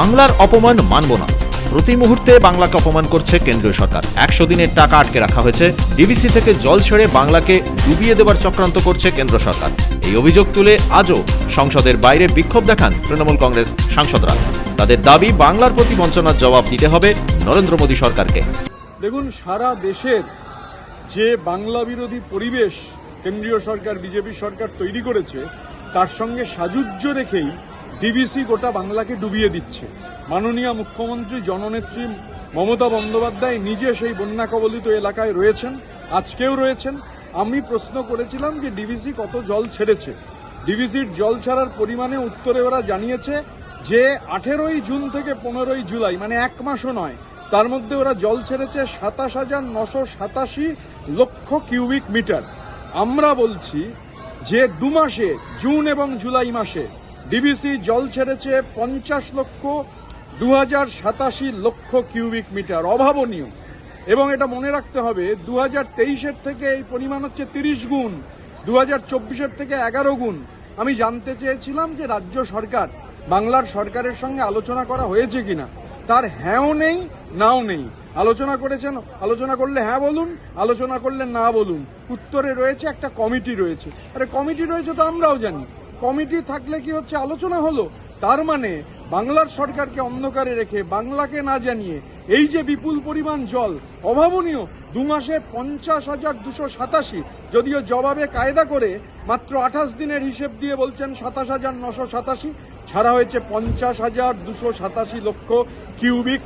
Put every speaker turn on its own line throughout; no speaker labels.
বাংলার অপমান মানব না। প্রতি মুহূর্তে বাংলাকে অপমান করছে কেন্দ্রীয় সরকার। 100 দিনের টাকা আটকে রাখা হয়েছে। ডিভিসি থেকে জল ছেড়ে বাংলাকে ডুবিয়ে দেবার চক্রান্ত করছে কেন্দ্র সরকার। এই অভিযোগ তুলে আজও সংসদের বাইরে বিক্ষোভ দেখান তৃণমূল কংগ্রেস সাংসদরা। তাদের দাবি, বাংলার প্রতি বঞ্চনার জবাব দিতে হবে নরেন্দ্র মোদী সরকারকে।
দেখুন, সারা দেশের যে বাংলা বিরোধী পরিবেশ কেন্দ্রীয় সরকার, বিজেপি সরকার তৈরি করেছে, তার সঙ্গে সাযুজ্য রেখেই ডিভিসি গোটা বাংলাকে ডুবিয়ে দিচ্ছে। মাননীয় মুখ্যমন্ত্রী জননেত্রী মমতা বন্দ্যোপাধ্যায় নিজে সেই বন্যা কবলিত এলাকায় রয়েছেন, আজকেও রয়েছেন। আমি প্রশ্ন করেছিলাম যে ডিভিসি কত জল ছেড়েছে। ডিভিসির জল ছাড়ার পরিমাণে উত্তরে ওরা জানিয়েছে যে 18ই জুন থেকে 15ই জুলাই, মানে এক মাসও নয়, তার মধ্যে ওরা জল ছেড়েছে 27,987 লক্ষ কিউবিক মিটার। আমরা বলছি যে 2 মাসে, জুন এবং জুলাই মাসে ডিভিসি জল ছেড়েছে 50,02,087 লক্ষ কিউবিক মিটার। অভাবনীয়। এবং এটা মনে রাখতে হবে, 2023-এর থেকে এই পরিমাণ হচ্ছে 30 গুণ, 2024-এর থেকে 11 গুণ। আমি জানতে চেয়েছিলাম যে রাজ্য সরকার, বাংলার সরকারের সঙ্গে আলোচনা করা হয়েছে কিনা। তার হ্যাঁও নেই, নাও নেই। আলোচনা করেছেন, আলোচনা করলে হ্যাঁ বলুন, আলোচনা করলে না বলুন। উত্তরে রয়েছে একটা কমিটি রয়েছে। আরে কমিটি রয়েছে তো আমরাও জানি। কমিটি থাকলে কি হচ্ছে, আলোচনা হলো। তার মানে বাংলার সরকারকে অন্ধকারে রেখে, বাংলাকে না জানিয়ে এই যে বিপুল পরিমাণ জল, অভাবনীয়। 2 মাসে 50,287, যদিও জবাবে কায়দা করে মাত্র 28 দিনের হিসেব দিয়ে বলছেন 27,987, ছাড়া হয়েছে 50,287 লক্ষ কিউবিক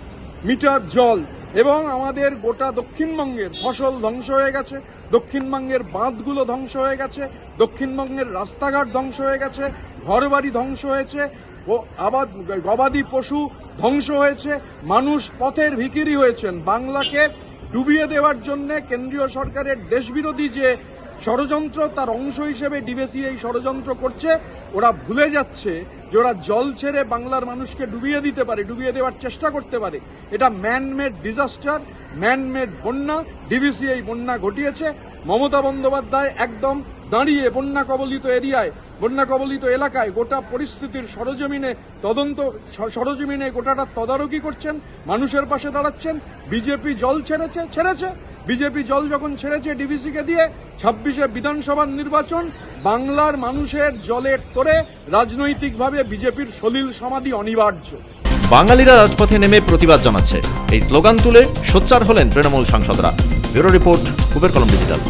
মিটার জল। এবং আমাদের গোটা দক্ষিণবঙ্গের ফসল ধ্বংস হয়ে গেছে, দক্ষিণবঙ্গের বাঁধগুলো ধ্বংস হয়ে গেছে, দক্ষিণবঙ্গের রাস্তাঘাট ধ্বংস হয়ে গেছে, ঘরবাড়ি ধ্বংস হয়েছে, ও আবাদ গবাদি পশু ধ্বংস হয়েছে, মানুষ পথের ভিখিরি হয়েছেন। বাংলাকে ডুবিয়ে দেওয়ার জন্য কেন্দ্রীয় সরকারের দেশবিরোধী যে ষড়যন্ত্র, তার অংশ হিসেবে ডিভিসি এই ষড়যন্ত্র করছে। ওরা ভুলে যাচ্ছে যে ওরা জল ছেড়ে বাংলার মানুষকে ডুবিয়ে দিতে পারে, ডুবিয়ে দেওয়ার চেষ্টা করতে পারে। এটা ম্যানমেড ডিজাস্টার, ম্যানমেড বন্যা। ডিভিসি এই বন্যা ঘটিয়েছে। মমতা বন্দ্যোপাধ্যায় একদম দাঁড়িয়ে বন্যা কবলিত এরিয়ায়, বন্যা কবলিত এলাকায় গোটা পরিস্থিতির সরজমিনে গোটাটা তদারকি করছেন, মানুষের পাশে দাঁড়াচ্ছেন। বিজেপি জল ছেড়েছে। বিজেপি জল যখন ছেড়েছে ডিভিসিকে দিয়ে, 26-এ বিধানসভার নির্বাচন, বাংলার মানুষের জলের তোরে রাজনৈতিকভাবে বিজেপির সলিল সমাধি অনিবার্য।
বাঙালিরা রাজপথে নেমে প্রতিবাদ জানাচ্ছে। এই স্লোগান তুলে সোচ্চার হলেন তৃণমূল সাংসদরা। ব্যুরো রিপোর্ট, কুবের কলম ডিজিটাল।